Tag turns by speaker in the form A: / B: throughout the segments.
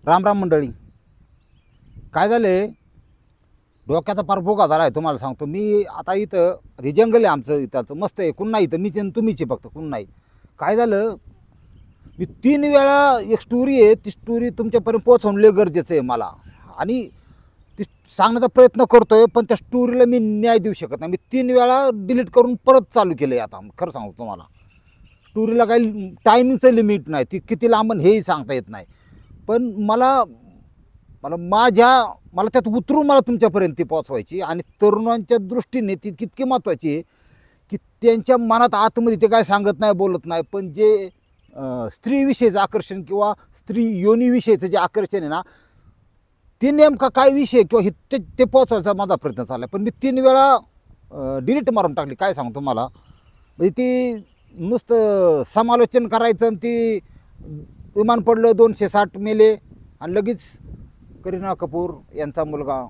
A: राम राम मंडळी. काय झालं, डोक्याचा पार भोगा झाला आहे तुम्हाला सांगतो. मी आता इथं हे जंगल आहे आमचं, इथं मस्त आहे, कुण नाही इथं, मीच तुम्हीच आहे फक्त, कुण नाही. काय झालं, मी 3 वेळा एक स्टोरी आहे, ती स्टोरी तुमच्यापर्यंत पोहोचवणं गरजेचं आहे मला, आणि ती सांगण्याचा प्रयत्न करतोय, पण त्या स्टोरीला मी न्याय देऊ शकत नाही. मी 3 वेळा डिलीट करून परत चालू केलं आहे. आता खरं सांगतो तुम्हाला, स्टोरीला काही टायमिंगचं लिमिट नाही, ती किती लांबन हेही सांगता येत नाही. पण मला त्यात उतरून मला तुमच्यापर्यंत ती पोचवायची, आणि तरुणांच्या दृष्टीने ती कितकी महत्त्वाची आहे की त्यांच्या मनात आतमध्ये ते काय सांगत नाही, बोलत नाही, पण जे स्त्रीविषयीचं आकर्षण किंवा स्त्री योनीविषयीचं जे आकर्षण आहे ना, ते नेमका काय विषय किंवा ते पोचवायचा माझा प्रयत्न चालला आहे. पण मी 3 वेळा डिलीट मारून टाकली. काय सांगतो मला, म्हणजे ती नुसतं समालोचन करायचं, आणि ती विमान पडलं, 260 मेले, आणि लगेच करीना कपूर यांचा मुलगा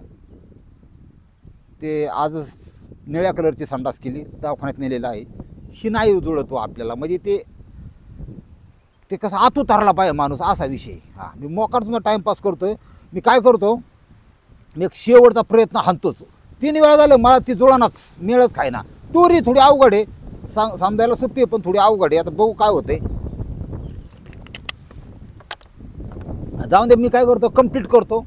A: ते आजच निळ्या कलरची संडास केली, दवाखान्यात नेलेला आहे. ही नाही जुळतो आपल्याला, म्हणजे ते कसं आत उतारला पाहिजे माणूस, असा विषय. हां, मी मोकार तुम्हाला टाईमपास करतोय. मी काय करतो, मी एक शेवटचा प्रयत्न हाणतोच. 3 वेळा झालं, मला ती जुळणाच, मिळच काय ना. स्टोरी थोडी अवघड आहे, समजायला सोपी आहे, पण थोडी अवघड आहे. आता बघू काय होतंय. जाऊन दे, मी काय करतो, कंप्लीट करतो.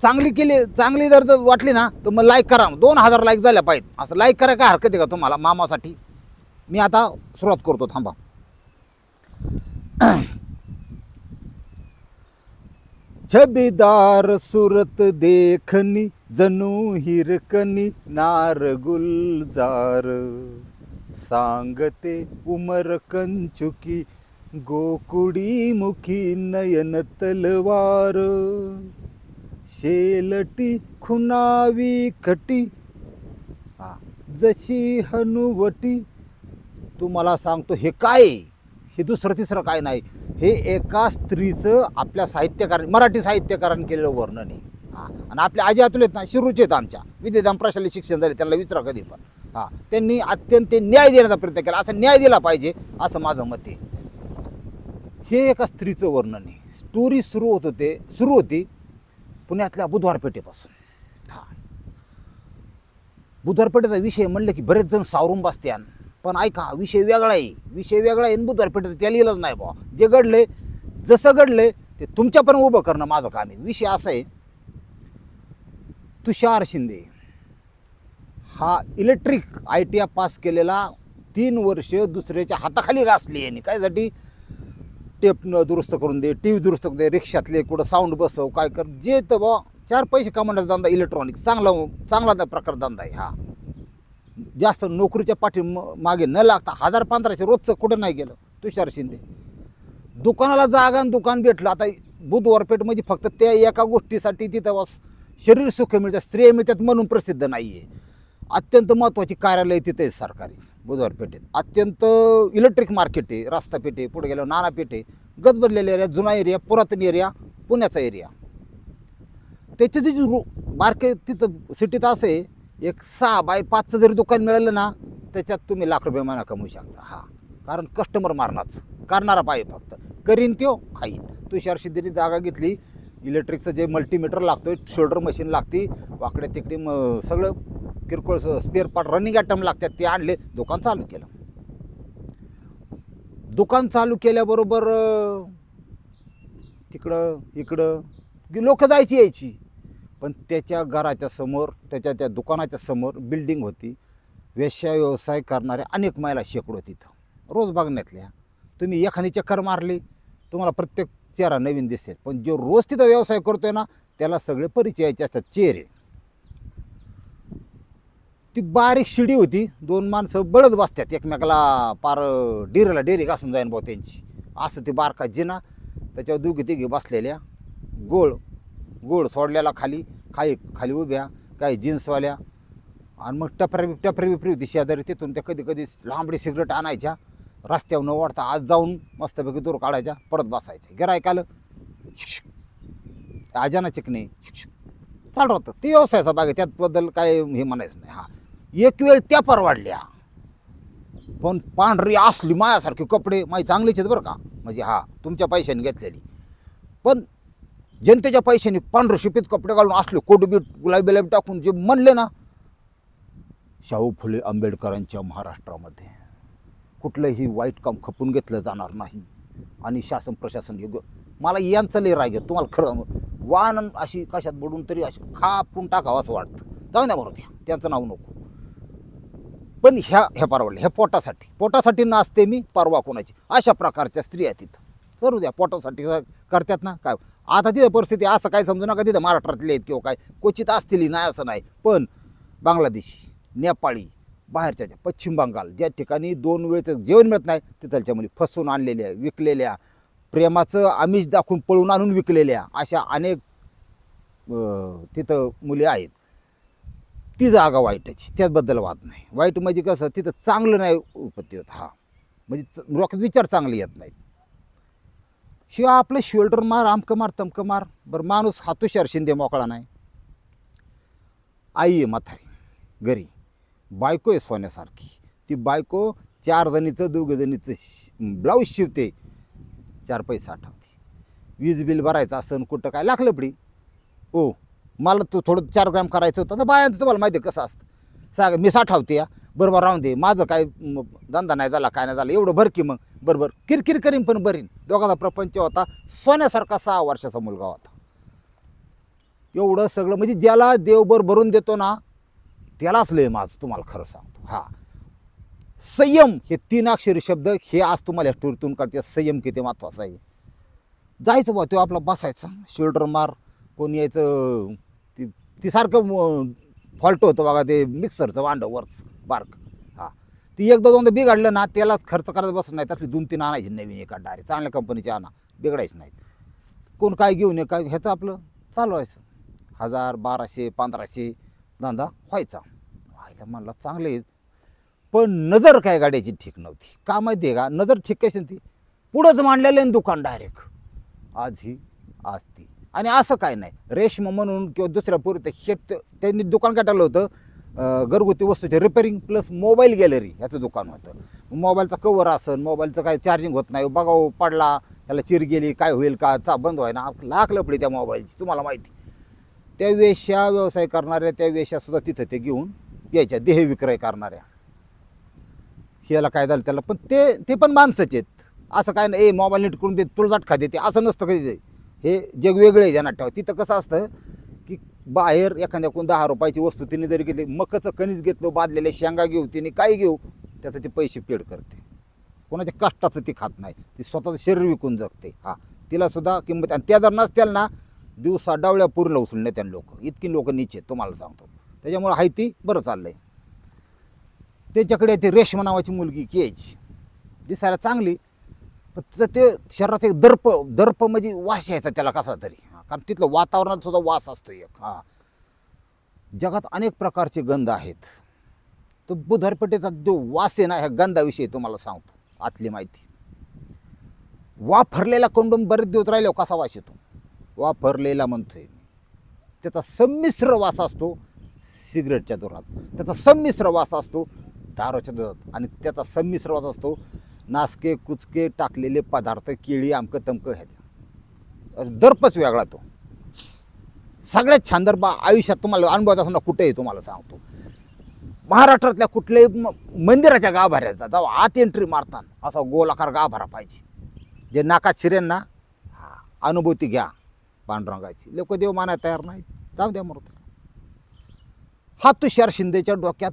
A: चांगली जर वाटली ना, तर मग लाईक करा. 2000 लाईक झाल्या पाहिजेत. असं लाईक करा, काय हरकत आहे का तुम्हाला मामासाठी. मी आता सुरुवात करतो, थांबा. छबीदार सुरत देखनी, जणू हिरकनी नार गुलजार, सांगते उमर कंचुकी, गोकुडी मुखी नयन तलवार, शेलटी खुनावी खटी, जशी हनुवटी. तुम्हाला सांगतो, हे काय, हे दुसरं तिसरं काय नाही, हे एका स्त्रीचं आपल्या साहित्यकारांनी, मराठी साहित्यकारांनी केलेलं वर्णन आहे. आणि आपल्या आजी आतुल आहेत ना, शिरूचे आहेत आमच्या, विद्याधाम प्रशालेय शिक्षण झाले, त्यांना विचारा कधी पण. त्यांनी अत्यंत न्याय देण्याचा प्रयत्न केला, असं न्याय दिला पाहिजे, असं माझं मत आहे. हे एका स्त्रीचं वर्णन आहे. स्टोरी सुरू होती पुण्यातल्या बुधवार पेठेपासून. बुधवार पेठेचा विषय म्हणलं की बरेच जण सावरून बसत्यान, पण ऐका, विषय वेगळा आहे, बुधवार पेठेचं त्या लिहिलंच नाही बा. जे घडलंय, जसं घडलंय ते तुमच्यापर्यंत उभं करणं माझं काम आहे. विषय असा आहे, तुषार शिंदे हा इलेक्ट्रिक ITI पास केलेला, 3 वर्ष दुसऱ्याच्या हाताखाली घासली यांनी. कायसाठी, टेप दुरुस्त करून दे, TV दुरुस्त करून दे, रिक्षातले कुठं साऊंड बसव, काय कर, जे तर बा 4 पैसे कमावण्याचा धंदा इलेक्ट्रॉनिक, चांगला प्रकार धंदा आहे हा. जास्त नोकरीच्या पाठी मागे न लागता 1000-1500 रोजचं कुठं नाही गेलं तुषार शिंदे. दुकानाला जागा आणि दुकान भेटलं. आता बुधवार पेठ म्हणजे फक्त त्या एका गोष्टीसाठी तिथं शरीर सुख मिळतात, स्त्रिया मिळतात म्हणून प्रसिद्ध नाही आहे. अत्यंत महत्त्वाची कार्यालय तिथे आहे सरकारी बुधवार पेठेत. अत्यंत इलेक्ट्रिक मार्केट आहे, रस्ता पेठ आहे, पुढे गेल्यावर नाना पेठ आहे, गजबजलेला एरिया, जुना एरिया, पुरातन एरिया, पुण्याचा एरिया. त्याची जी मार्केट तिथं सिटीत असं आहे, एक 6 बाय 5चं जरी दुकान मिळालं ना, त्याच्यात तुम्ही लाख रुपये महिना कमवू शकता. कारण कस्टमर करणारा पाहिजे, फक्त करीन त्यो खाईन. तुषार शिंदेने जागा घेतली, इलेक्ट्रिकचं जे मल्टीमीटर लागतोय, शोल्डर मशीन लागती, वाकड्या तिकडे सगळं किरकोळ स्पेअर पार्ट, रनिंग आयटम लागतात, ते आणले, दुकान चालू केलं. दुकान चालू केल्याबरोबर तिकडं इकडं लोक यायची, पण त्याच्या घराच्या समोर, त्या दुकानाच्या समोर बिल्डिंग होती. व्यवसाय करणाऱ्या अनेक महिला शेकडो तिथं रोज बघण्यातल्या. तुम्ही एखादी चक्कर मारली, तुम्हाला प्रत्येक चेहरा नवीन दिसेल, पण जो रोज तिथं व्यवसाय करतोय ना, त्याला सगळे परिचयाचे असतात चेहरे. ती बारीक शिडी होती, 2 माणसं बळत बसतात एकमेकाला, पार डेरी घासून जाईन भाऊ त्यांची, असं ती बारका जिना, त्याच्यावर 2-3 बसलेल्या, गोळ सोडलेला खाली उभ्या, काही जीन्सवाल्या, आणि मग टपरी विपरी होती शेजारी. तिथून त्या कधी लांबडी सिगरेट आणायच्या, रस्त्यावर न वाढता आज जाऊन मस्तपैकी दूर काढायच्या, परत बसायच्या. गिरायकाला आजाना चिकणे चालू होतं. ते व्यवसायाचा भाग आहे, त्याबद्दल काय हे म्हणायचं नाही. एक वेळ त्या परवाडल्या, पण पांढरी असली मायासारखे कपडे, माझी चांगलीच आहेत बरं का, म्हणजे तुमच्या पैशाने घेतलेली, पण जनतेच्या पैशाने पांढरं शिपीत कपडे घालून असले कोटबीट गुलाबी बिलाबी टाकून जे म्हणले ना, शाहू फुले आंबेडकरांच्या महाराष्ट्रामध्ये कुठलंही वाईट काम खपून घेतलं जाणार नाही. आणि शासन प्रशासन योग्य, मला यांचं लय राग आहे तुम्हाला खरं, वाहन अशी कशात बुडून तरी अशी खापून टाकावं असं वाटतं. जाऊ द्या बरोबर द्या, त्यांचं नाव नको. पण ह्या परवडल्या, ह्या पोटासाठी नाचते मी, परवा कोणाची. अशा प्रकारच्या स्त्रिया तिथं करू द्या, पोटासाठी करतात ना. काय आता तिथं परिस्थिती असं काय समजू नका तिथं महाराष्ट्रातले आहेत किंवा काय, क्वचित असतील नाही असं नाही. पण बांगलादेशी, नेपाळी, बाहेरच्या पश्चिम बंगाल ज्या ठिकाणी 2 वेळचं जेवण मिळत नाही, तिथलच्या मुली फसवून आणलेल्या, विकलेल्या, प्रेमाचं आमिष दाखवून पळून आणून विकलेल्या अशा अनेक तिथं मुली आहेत. ती जागा वाईटाची, त्याचबद्दल वाद नाही. वाईट म्हणजे कसं, तिथं चांगलं नाही उत्पत्ती होत. हा म्हणजे डोक्यात विचार चांगले येत नाहीत. शिवाय आपलं शोल्डर मार, आमकं मार, तमकं मार. बरं माणूस हातुशार शिंदे मोकळा नाही. आई आहे म्हातारी घरी, बायको आहे सोन्यासारखी. ती बायको 4 जणीचं 2 जणीचं ब्लाऊज शिवते, 4 पैसे आठवते. वीज बिल भरायचं असं कुठं काय लागलं पडी हो, मला तो थोडं 4 ग्रॅम करायचं होतं. तर बायांचं तुम्हाला माहिती आहे कसं असतं. सांग मी साठावते या, बरोबर राहून दे, माझं काय धंदा नाही झाला, काय नाही झालं, एवढं भर की मग बरोबर किरकिर करीन पण बरीन. दोघांचा प्रपंच होता, सोन्यासारखा 6 वर्षाचा मुलगा होता. एवढं सगळं म्हणजे ज्याला देवभर भरून देतो ना त्यालाच लय माझं तुम्हाला खरं सांगतो. हा संयम हे 3 अक्षरी शब्द हे आज तुम्हाला स्टोरीतून कळते. संयम किती महत्त्वाचा आहे. जायचं बा, तो आपला बसायचा, शोल्डर मार, कोण यायचं ती सारखं फॉल्ट होतं बघा ते मिक्सरचं वांडवरच बार्क. हां ती 1-2 बिघडलं ना त्याला खर्च करायला बसत नाही. त्यातली 2-3 आणायची नवीन एका डायरेक्ट चांगल्या कंपनीची आणा, बिघडायची नाहीत. कोण काय घेऊन ये काय ह्याचं आपलं चालू व्हायचं. 1000, 1200, 1500 धंदा व्हायचा. व्हायला म्हणला चांगले. पण नजर काय गाड्याची ठीक नव्हती. का माहिती आहे का, नजर ठीक कशी नव्हती, पुढंच मांडलेलं आहे दुकान डायरेक्ट, आज ही आज ती. आणि असं काय नाही, रेशमा म्हणून किंवा दुसऱ्या पोरी शेत त्यांनी दुकान काढलं होतं घरगुती वस्तूचे रिपेअरिंग प्लस मोबाईल गॅलरी ह्याचं दुकान होतं. मोबाईलचा कवर असेल, मोबाईलचं काय चार्जिंग होत नाही, बघावं पडला त्याला चिर गेली काय होईल का, बंद व्हाय ना, लाख लपडी त्या मोबाईलची तुम्हाला माहिती. त्या वेश्या व्यवसाय करणाऱ्या त्या वेश्यासुद्धा तिथं ते घेऊन यायच्या, देह विक्रय करणाऱ्या. ह्याला काय झालं त्याला, पण ते पण माणसंच आहेत. असं काय नाही ए मोबाईल नीट करून दे तुळजाट खा देते असं नसतं कधी. हे जग वेगळं आहे ध्यानात ठेवा. तिथं कसं असतं की बाहेर एखाद्या कोण 10 रुपयाची वस्तू तिने जरी घेतली, मकाचं कणीस घेतलं, बादलेल्या शेंगा घेऊ, तिने काय घेऊ, त्याचं ते पैसे पेड करते. कोणाच्या कष्टाचं ती खात नाही, ती स्वतःचं शरीर विकून जगते. हां तिलासुद्धा किंमत. आणि त्या जर नसत्याल ना दिवसा डावल्या पूर्ण उचलून नेत्या लोक, इतकी लोक नीच आहेत तुम्हाला सांगतो. त्याच्यामुळे हाय ती बरं चाललंय. त्याच्याकडे ती रेशमा नावाची मुलगी की यायची, दिसायला चांगली, पण ते शरीराचा एक दर्प म्हणजे वास यायचा त्याला कसा तरी. कारण तिथलं वातावरणात सुद्धा वास असतो एक. हां जगात अनेक प्रकारचे गंध आहेत. तो बुधवारपेठेचा जो वास आहे ना, ह्या गंधाविषयी तुम्हाला सांगतो आतली माहिती. वाफरलेला कोंडून बरेच दिवस राहिले कसा वास येतो, वाफरलेला म्हणतोय मी. त्याचा संमिश्र वास असतो सिगरेटच्या धुरात, त्याचा संमिश्र वास असतो दारूच्या दुधात, आणि त्याचा संमिश्र वास असतो नासके कुचके टाकलेले पदार्थ, केळी आमकं तमकं ह्याचा दर्पच वेगळा तो. सगळ्यात छान दर्प आयुष्यात तुम्हाला अनुभवाचा असं कुठेही तुम्हाला सांगतो. महाराष्ट्रातल्या कुठल्याही मंदिराच्या गाभाऱ्याचा जेव्हा आत एंट्री मारताना असा गोलाकार गाभारा पाहिजे, जे नाकात शिरेन ना. हा अनुभूती घ्या पांडुरंगाची. लोक देव मानायला तयार नाहीत, जाऊ द्या मरत. हा तुषार शिंदेच्या डोक्यात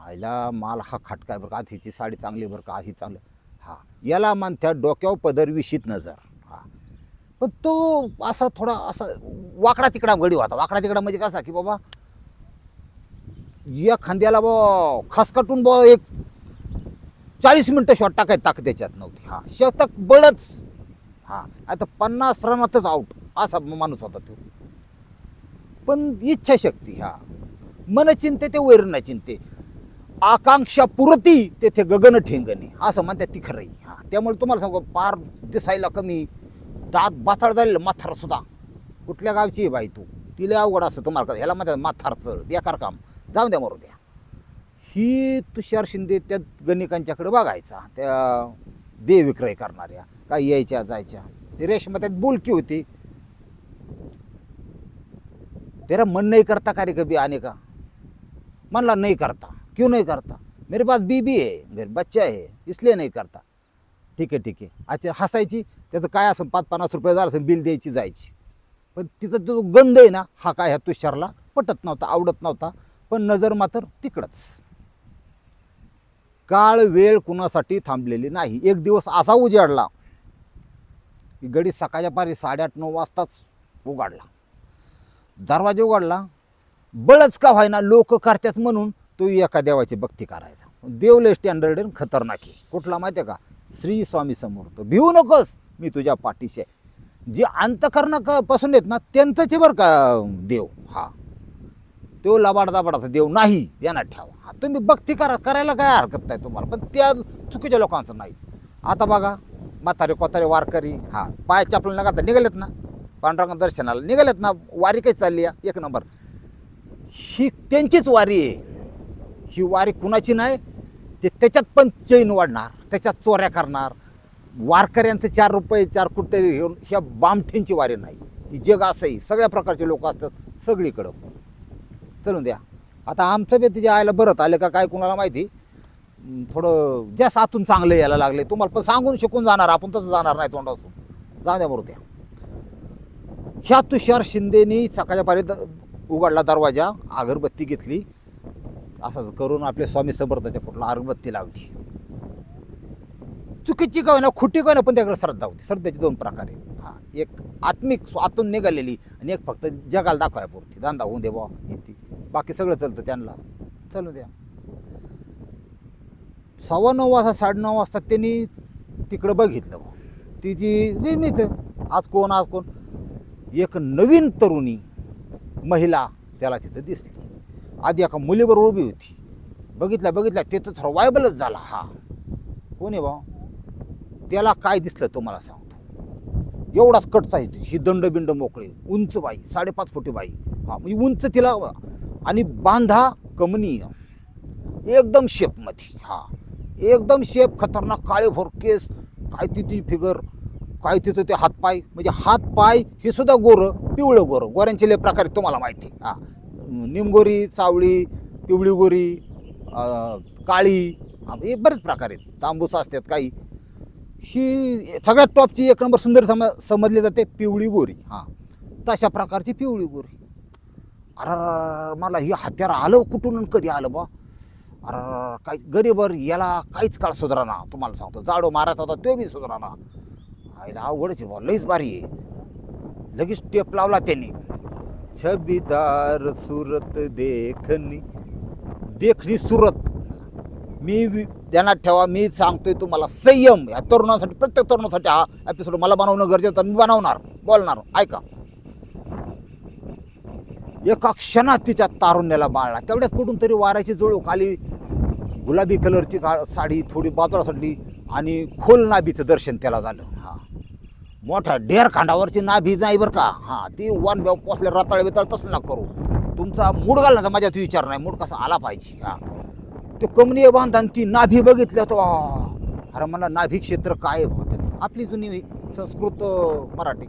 A: आयला माल हा खटकाय बरं का, आज हिची साडी चांगली बरं का, आज ही चांगलं. हा याला मानत्या डोक्यावर पदर विशीत नजर. हा पण तो असा थोडा असा वाकडा तिकडा गडी होता. वाकडा तिकडा म्हणजे कसा की बाबा या खांद्याला बा खसकटून बा एक 40 मिनटं शॉट टाकायची ताकद त्याच्यात नव्हती. हा शतक बळच. हा आता 50 रनातच आउट असा माणूस होता तो. पण इच्छाशक्ती, हा मन चिंते ते वैर न चिंते, आकांक्षा पुरती तेथे गगन ठेंगणे असं म्हणतात ती खरं. हा त्यामुळे तुम्हाला सांगू पार दिसायला कमी, दात बाथाड झालेलं माथार सुद्धा. कुठल्या गावची आहे बाई तू, तिला अवघड असं तुम्हाला ह्याला म्हणतात माथार चढ, बेकार काम, जाऊ द्या मरू द्या. ही तुषार शिंदे त्या गणिकांच्याकडे बघायचा, त्या देह विक्रय करणाऱ्या काय यायच्या जायच्या. ती रेशमा त्यात बोलकी होती, तेरा मन नहीं करता का रे कभी आने का? मन नहीं करता, क्यों नहीं करता? मेरे पास बीबी है, घर बच्चा है, इसलिए नहीं करता. ठीक आहे. अच्छा हसायची, त्याचं काय असं 5-50 रुपये झालं असं बिल द्यायची जायची. पण तिचा जो गंध आहे ना, हा काय ह्या तुषारला पटत नव्हता, आवडत नव्हता. पण नजर मात्र तिकडंच. काळ वेळ कुणासाठी थांबलेली नाही. एक दिवस असा उजाडला की गडी सकाळच्या पारी 8:30-9 वाजताच उघडला. दरवाजा उघडला, बळच का व्हायना लोक करतात म्हणून तो एका देवाची भक्ती करायचा. देव लय स्टँडर्ड आणि खतरनाक आहे. कुठला माहिती आहे का? श्री स्वामी समर्थ. भिवू नकोस, मी तुझ्या पाठीशी आहे. जे अंतकरणापासून येत ना त्यांचंच बरं का देव. हा तो लबाडाचा देव नाही, ध्यानात ठेवा. तुम्ही भक्ती करायला काय हरकत नाही तुम्हाला, पण त्या चुकीच्या लोकांचं नाही. आता बघा म्हातारे कोतारे वारकरी, हा पाय चापलं नका निघालेत ना, पांडुरंग दर्शनाला निघालेत ना, वारी काही चालली आहे एक नंबर. ही त्यांचीच वारी आहे. ही वारी कुणाची नाही. ते त्याच्यात पण चैन वाढणार, त्याच्यात चोऱ्या करणार, वारकऱ्यांचं 4 रुपये 4 कुठेतरी घेऊन, ह्या बामठींची वारी नाही. ही जग असंही सगळ्या प्रकारचे लोक असतात सगळीकडं. चलून द्या. आता आमचं बी तिच्या आईला बरंच आलं का काय कुणाला माहिती. थोडं जास्त आतून चांगलं यायला लागले. तुम्हाला पण सांगून शिकून जाणार, आपण तसं जाणार नाही तोंडासून. जाऊ द्या बरोबर. त्या ह्या तुषार शिंदेनी सकाळच्या पारी उघडला दरवाजा, अगरबत्ती घेतली, असं करून आपल्या स्वामी समर्थाच्या फोटोला अगरबत्ती लावली. चुकीची काय ना, खोटी काय ना, पण त्याकडे श्रद्धा होती. श्रद्धेचे 2 प्रकार आहेत. हा, एक आत्मिक आतून निघालेली आणि एक फक्त जगाला दाखवायपुरती. धंदा होऊन दे बा येते, बाकी सगळं चालतं त्यांना. चालू द्या. 9:15 वाजता 9:30 वाजता त्यांनी तिकडं बघितलं. ती जी नेहमीच आज कोण. एक नवीन तरुणी महिला त्याला तिथं दिसली. आधी एका मुलीबरोबर उभी होती. बघितल्या तिथं सर्वायबलच झाला. हा कोण आहे बा? त्याला काय दिसलं तुम्हाला सांगतो. एवढाच कटचा येते, ही दंडबिंड मोकळे, उंच बाई, 5.5 फुटी बाई. हा म्हणजे उंच तिला, आणि बांधा कमनीय, एकदम शेपमध्ये. हा एकदम शेप खतरनाक, काळे भोर केस, काय तिची फिगर, काय तिथं ते हातपाय, म्हणजे हातपाय हे सुद्धा गोरं, पिवळं गोरं. गोऱ्यांचे लय प्रकार तुम्हाला माहिती. हा निमगोरी, सावळी, पिवळी गोरी, काळी, हे बरेच प्रकार आहेत. तांबूस असतात काही. ही सगळ्यात टॉपची 1 नंबर सुंदर समजली जाते पिवळी गोरी. हां तशा प्रकारची पिवळी गोरी. अरे मला ही हत्यार आलं कुठून आणि कधी आलं बा. अरे काय गरीबर, याला काहीच काळ सुधारणा. तुम्हाला सांगतो, जाडो मारायचा होता तो बी सुधारणा. आईला अवघडच बा, लईच भारी आहे. लगेच टेप लावला त्यांनी. छबीदार सूरत देखणी सूरत. मी ध्यानात ठेवा, मी सांगतोय तुम्हाला संयम. या तरुणासाठी, प्रत्येक तरुणासाठी हा एपिसोड मला बनवणं गरजेचं. मी बनवणार, बोलणार. ऐका. एका क्षणात तिच्या तारुण्याला बाळला. तेवढ्यात कुठून तरी वाऱ्याची जुळूक आली. गुलाबी कलरची साडी थोडी बाजूला सडली आणि खोल नाभीचं दर्शन त्याला झालं. हा मोठ्या ढेर खांडावरची नाभी नाही बरं का. हा ती वन बेव पोचले रताळ बिताळ तसं ना करू. तुमचा मूड घालण्याचा माझ्यात विचार नाही, मूड कसा आला पाहिजे. हा ते कमनीय बांधा, ती नाभी बघितल्या तो अरे मला नाभी क्षेत्र काय त्याचं. आपली जुनी संस्कृत मराठी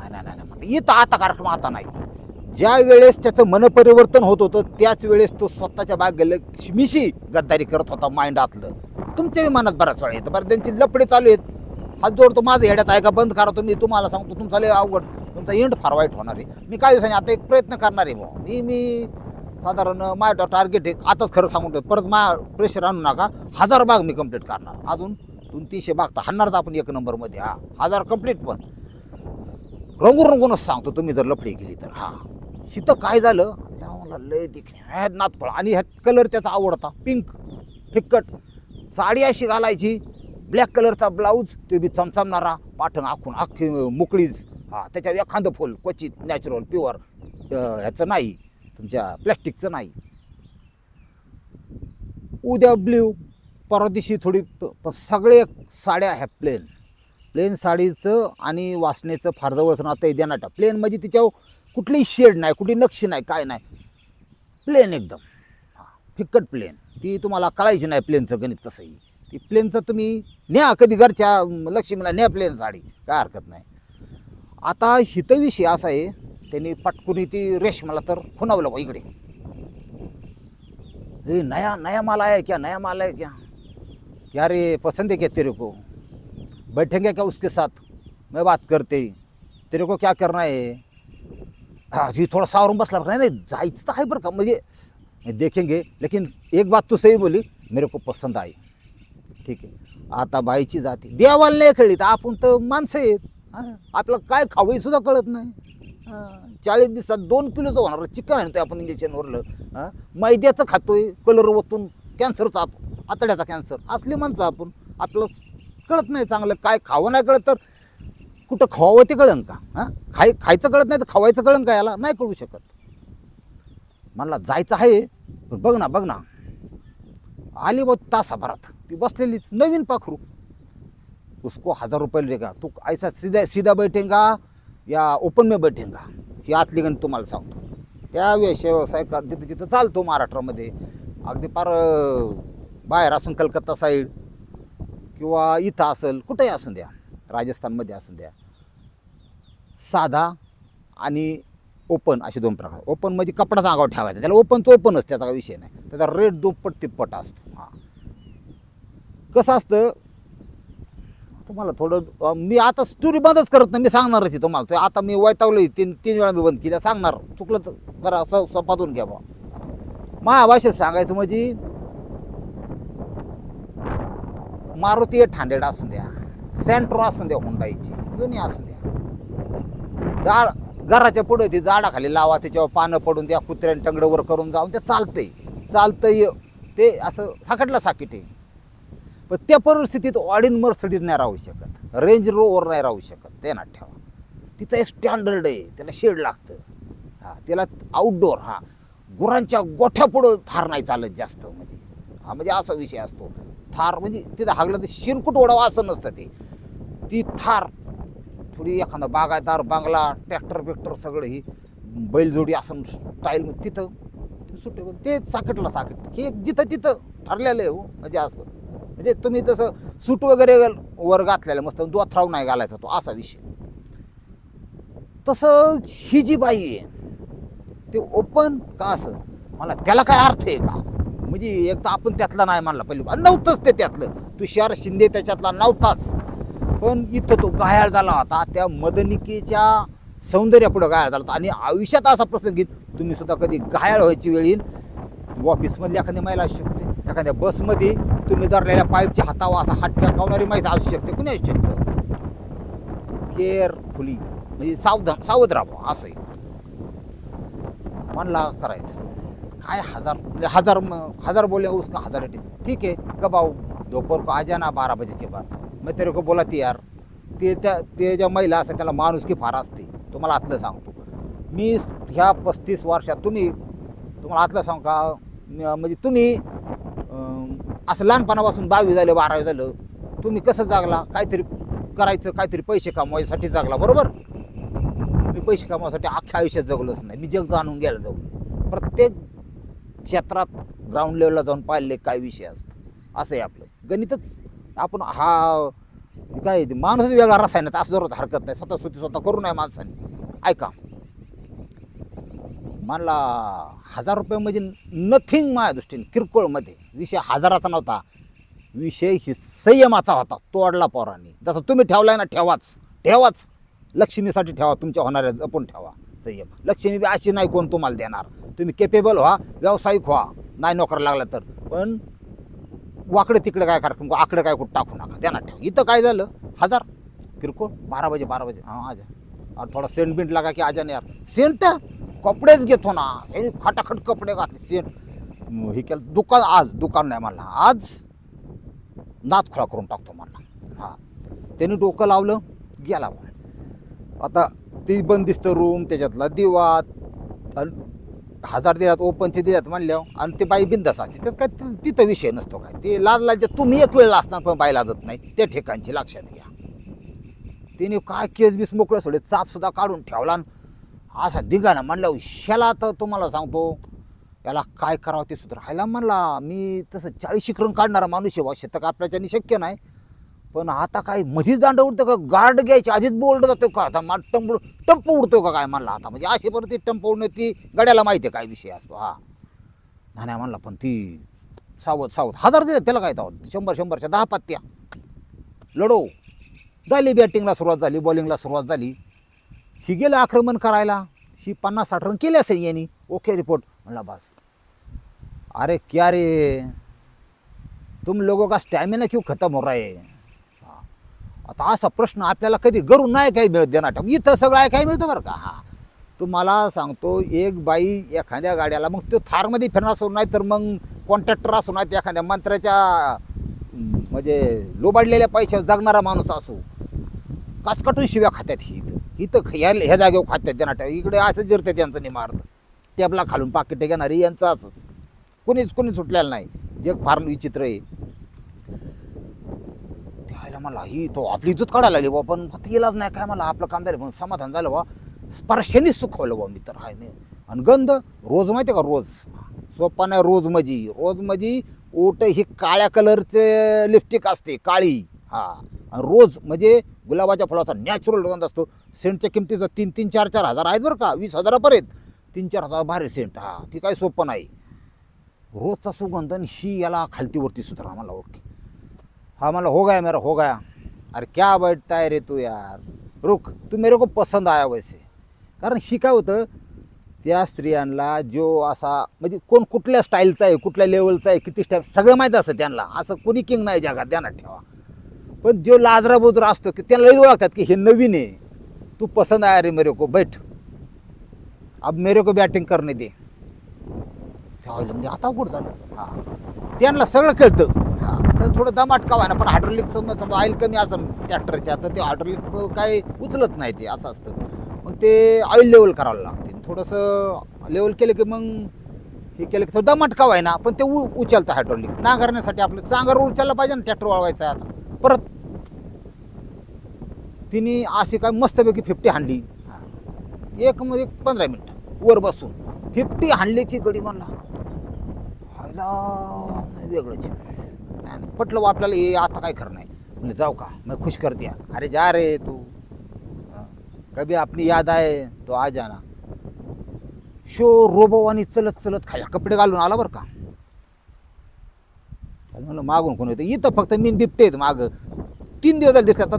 A: नाही इथं आता कार्यक्रम आता नाही. ज्या वेळेस त्याचं मनपरिवर्तन होत होतं त्याच वेळेस तो स्वतःच्या मिशी गद्दारी करत होता. माइंड आतलं तुमच्याही मनात बऱ्याच वेळा येतं. बरं त्यांची लपडे चालू आहेत. हात जोडतो, माझं येड्याचा ऐका बंद करा. तुम्ही तुम्हाला सांगतो तुमचा लय अवघड, तुमचा एंड फार वाईट होणार आहे. मी काय दिवसांनी आता एक प्रयत्न करणार आहे भाऊ. मी साधारण माझं टार्गेट आहे आताच खरं सांगून ठेव, परत प्रेशर आणू नका. 1000 बाग मी कंप्लीट करणार. अजून 200-300 बाग तर हाणणारच आपण 1 नंबरमध्ये. हा 1000 कंप्लीट. पण रंगूनच सांगतो, तुम्ही जर लफडी केली तर. हा हिथं काय झालं, मला लय दिखणे नातफळ. आणि ह्या कलर त्याचा आवडता पिंक फिक्कट. साडी अशी घालायची, ब्लॅक कलरचा ब्लाऊज, ते बी चमचमणारा, पाठण आखून अख्खी मोकळीच. हा त्याच्यावर एखादं फुल क्वचित, नॅचरल प्युअर, ह्याचं नाही, तुमच्या प्लॅस्टिकचं नाही. उद्या ब्ल्यू, परवा दिवशी थोडी. सगळे साड्या ह्या प्लेन साडीचं आणि वासनेचं फार जवळचं नातं देणाटा. प्लेन म्हणजे तिच्यावर कुठलीही शेड नाही, कुठली नक्षी नाही, काय नाही, प्लेन एकदम. हां फिक्कट प्लेन. ती तुम्हाला कळायची नाही प्लेनचं गणित कसंही. ती प्लेनचं तुम्ही न्या कधी घरच्या लक्ष्मीला न्या प्लेन साडी, काय हरकत नाही. आता हिथं विषय असा आहे त्यांनी पटकुनी ती रेशमाला तर खुणावलं बा इकडे, ये नया नया माल आया है क्या, नया माल है क्या रे, पसंद है क्या तेरे को, बैठेंगे क्या उसके साथ, मैं बात करते, तेरे को क्या करना है. हाँ जी, थोड़ा सावरून बसला, नहीं नहीं जायचं तर आहे बरं का, म्हणजे देखेंगे, लेकिन एक बात तो सही बोली, मेरे को पसंद आई. ठीक आहे, आता बाईची जाती देवाला नाही खेळली तर आपण तर माणसं आहेत. आपल्याला काय खावंही सुद्धा कळत नाही. 40 दिवसात 2 किलोचं होणार चिकन आणतोय आपण इंजेक्शनवरलं, मैद्याचं खातोय, कलर ओतून, कॅन्सरचा आतड्याचा कॅन्सर, असली माणसं आपण. आपल्याला कळत नाही चांगलं काय खावं, नाही कळत तर कुठं खवावं ते कळन का. खायचं कळत नाही तर खवायचं कळन का, याला नाही कळू शकत. मला जायचं आहे, बघ ना आली बघ तासाभरात, ती बसलेलीच नवीन पाखरू. उसको 1000 रुपये देगा, तू ऐसा सीधा बैठेगा या ओपन में बैठेगा, ही आतली गण तुम्हाला सांगतो. त्या व्यवसाय तिथं तिथं चालतो महाराष्ट्रामध्ये, अगदी फार बाहेर असून कलकत्ता साईड किंवा इथं असेल कुठंही असून द्या, राजस्थानमध्ये असून द्या. साधा आणि ओपन असे 2 प्रकार. ओपन म्हणजे कपडाचा अंगावर ठेवायचा, त्याला ओपन तो ओपनच, त्याचा काही विषय नाही. त्याचा रेट दुप्पट तिप्पट असतो. हां, कसं असतं तुम्हाला थोडं, मी आता स्टोरी बंदच करत नाही, मी सांगणारच आहे तुम्हाला. तो आता मी वैतावलं, 3 वेळा मी बंद केल्या, सांगणार, चुकलं तर जरा सपातून घ्या बा. माझ्या भाषेत सांगायचं म्हणजे मारुती 800 असून द्या, सेंट्रो असून द्या, हुंडाईची दोन्ही असून द्या, झाड घराच्या पुढे ती झाडाखाली लावा, त्याच्यावर पानं पडून द्या, कुत्र्याने टंगडवर करून जाऊन ते चालतंय ते असं साकटला साकीट आहे. पण त्या परिस्थितीत ऑडिन मर्सिडीज नाही राहू शकत, रेंज रोवर नाही राहू शकत, ते ना ठेवा. तिचं एक स्टँडर्ड आहे, त्याला शेड लागतं. हां, त्याला आउटडोर, गुरांच्या गोठ्यापुढं थार नाही चालत जास्त, म्हणजे असा विषय असतो. थार म्हणजे तिथं हागलं तर शेणकूट ओढावं असं नसतं ते. ती थार थोडी एखादा बागायदार बांगला, ट्रॅक्टर सगळं ही बैलजोडी असं स्टाईल तिथं सुटे, ते साकटला साकट, हे जिथं तिथं ठरलेलं आहे. हो, म्हणजे असं, म्हणजे तुम्ही तसं सूट वगैरे वर घातलेलं मस्त, दोथराव नाही घालायचा तो, असा विषय. तसं ही जी बाई आहे ते ओपन का असं, मला त्याला काय अर्थ आहे का, म्हणजे एक तर आपण त्यातला नाही मानला पहिले, नव्हतंच ते त्यातलं. तुषार शिंदे त्याच्यातला नव्हताच, पण इथं तो घायाळ झाला होता, त्या मदनिकेच्या सौंदर्यापुढं घायाळ झाला होता. आणि आयुष्यात असा प्रसंग येईल, तुम्ही सुद्धा कधी घायाळ व्हायची वेळ येईल. ऑफिसमधली एखादी महिला असू शकते, एखाद्या बसमध्ये तुम्ही धरलेल्या पाईपच्या हातावर असा हात टाकवणारी महिला असू शकते, कुणी असू शकतं. केअरफुली म्हणजे सावध राहावं असंही म्हणला करायचं. काय 1000 बोले उसका 1000 ठीक है, कब आऊ, दोपहर को आ जाना 12 बजे के बाद, मैं तेरे को बोला ती यार. ते ज्या महिला असतात त्याला माणुसकी फार असते, तुम्हाला आतलं सांगतो मी. ह्या 35 वर्षात तुम्हाला आतलं सांगू का, म्हणजे तुम्ही असं लहानपणापासून 12वी झालं 12वी झालं, तुम्ही कसं जागला, काहीतरी करायचं, काहीतरी पैसे कमवायसाठी जागला, बरोबर. मी पैसे कमवायसाठी अख्ख्या आयुष्यात जगलोच नाही, मी जग जाणून गेलं जगलो. प्रत्येक क्षेत्रात ग्राउंड लेवलला जाऊन पाहिले काय विषय असतो, असं आहे आपलं गणितच. आपण काय माणूसच वेगळा रसायनाचा असं जरूर हरकत नाही, स्वतः करू नये माणसाने. ऐका, मला 1000 रुपये म्हणजे नथिंग माझ्या दृष्टीने, किरकोळमध्ये. विषय 1000चा नव्हता, विषय संयमाचा होता, तोडला पोरांनी. जसं तुम्ही ठेवलाय ना, ठेवाच लक्ष्मीसाठी ठेवा, तुमच्या होणाऱ्या जपून ठेवा संयम. लक्ष्मी बी अशी नाही कोण तुम्हाला देणार, तुम्ही केपेबल व्हा, व्यावसायिक व्हा, नाही नोकर लागला तर. पण वाकडे तिकडे काय करा, आकडे काय कुठं टाकू नका, त्यांना ठेवा. इथं काय झालं, 1000 किरकोळ, 12 बजे हां आजा, और थोडा सेंट बिंट लागा की आजा नाही यार. सेंट कपडेच घेतो ना, हे खटाखट कपडे घातले, सेंट हे केलं. दुकान नाही म्हणला, आज नात खोळा करून टाकतो म्हणला. हां, त्यांनी डोकं लावलं, गेला. आता ती बंदिस्त रूम, त्याच्यातला दिवा, 1000 दिल्यात, ओपनचे दिल्यात म्हणल्यावर, आणि ते बाई बिंदास असते, त्यात काय तिथं विषय नसतो. काय ते लाज तुम्ही एक वेळ असणार, पण बाई लाजत नाही, त्या ठिकाणची लक्षात घ्या. तिने काय केस बीस मोकळं सोडले, चापसुद्धा काढून ठेवला, असा दिघाना म्हणलं. ह्याला तर तुम्हाला सांगतो, याला काय करावं ते सुद्धा राहायला म्हणला. मी तसं 40 शिकरून काढणारा माणूस आहे, शतक आपल्याच्याने शक्य नाही, पण आता काय मधीच दांड उडतं का, गार्ड घ्यायची आधीच बोल्ड जातो का, आता टंप उडतो का काय म्हणला आता, म्हणजे अशी परत ती टंप उडणं ती गड्याला माहिती आहे काय विषय असतो. हा नाही म्हणला, पण ती सावध 1000 दिले त्याला काय, 100च्या 10 पत्त्या लढो झाली. बॅटिंगला सुरुवात झाली, बॉलिंगला सुरुवात झाली. ही गेलं आक्रमण करायला, ही 50-60 रन केले असेल यांनी. ओके रिपोर्ट म्हणला बस. अरे क्या रे तुम लोगों का स्टॅमिना क्यों खतम हो रहा है. आता असा प्रश्न आपल्याला कधी घरून नाही काही मिळत देणार, इथं सगळं आहे काय मिळतं बरं का. हा तुम्हाला सांगतो, एक बाई एखाद्या गाड्याला, मग तो थारमध्ये फिरणार असो नाही तर मग कॉन्ट्रॅक्टर असो नाही, एखाद्या मंत्र्याच्या म्हणजे लोबाडलेल्या पैशावर जगणारा माणूस असो, काचकाटून शिव्या खात्यात. ही इथं ह्या जागेवर खात्यात देणार, इकडे असं जिरते त्यांचं निमार्थ. टेबला खालून पाकिटे घेणारी यांचं असंच, कोणी सुटलेलं नाही. जग फार विचित्र आहे. त्याला मला ही तो आपली इज्जत काढायला लागली बा, पण इलाज नाही काय, मला आपलं काम झालं पण समाधान झालं बा, स्पर्शाने सुखवलं बा मी तर. हाय नाही. आणि गंध रोज माहिती आहे का, रोज सोपा नाही. रोज म्हणजे ओट ही काळ्या कलरचे लिपस्टिक असते काळी. हा आणि रोज म्हणजे गुलाबाच्या फुलाचा नॅचरल गंध असतो. सेंटच्या किमतीचं 3-4 हजार आहेत बरं का, 20,000पर्यंत 3-4 हजार भारी सेंट. हा ती काही सोपं नाही. रोजचा सुगंध आणि ही याला खालतीवरती सुधारा मला. ओके हा मला हो गया मेरा हो गया. अरे क्या बैठता है रे तू यार, रुक तू मेरे को पसंद आया वैसे. कारण ही काय होतं, त्या स्त्रियांना जो असा म्हणजे कोण कुठल्या स्टाईलचा आहे, कुठल्या लेवलचा आहे, किती स्टाईल सगळं माहीत असतं त्यांना. असं कोणी किंग नाही जगात, ध्यानात ठेवा. पण जो लाजरा बोजरा असतो की त्याला ओळखतात की हे नवीन आहे, तू पसंद आया रे मेरे को, बैठ अब मेरे को बॅटिंग करणे दे. म्हणजे आता कुठं झालं. हां त्यांना सगळं कळतं. हां तर थोडं दम अटकावा ना, पण हायड्रोलिक समजा ऑइल कमी असं ट्रॅक्टरच्या, तर ते हायड्रोलिक काय उचलत नाही, ते असं असतं. मग ते ऑइल लेवल करावं लागते. थोडंसं लेवल केलं की मग हे केलं की दम अटकावा आहे ना, पण ते उचलतं हायड्रोलिक. नांगरण्यासाठी आपलं चांगलं उचललं पाहिजे ना, ट्रॅक्टर वळवायचं आहे आता परत. तिने अशी काय मस्तपैकी 50 हाणली. एक म्हणजे 15 मिनिट वर बसून 50 हाणलीची गडी म्हणला, वेगळंच पटलं आपल्याला. हे आता काय खरं नाही. म्हणजे जाऊ का, मग खुश कर दिया. अरे जा रे तू, कभी आपली याद आहे तो आ जाना. शो रोबोवानी चलत खाया कपडे घालून आला बरं का. म्हणलं मागून कोण येतं, इथं फक्त मीन बिबटे आहेत मागं. 3 दिवस झाले दिसले. आता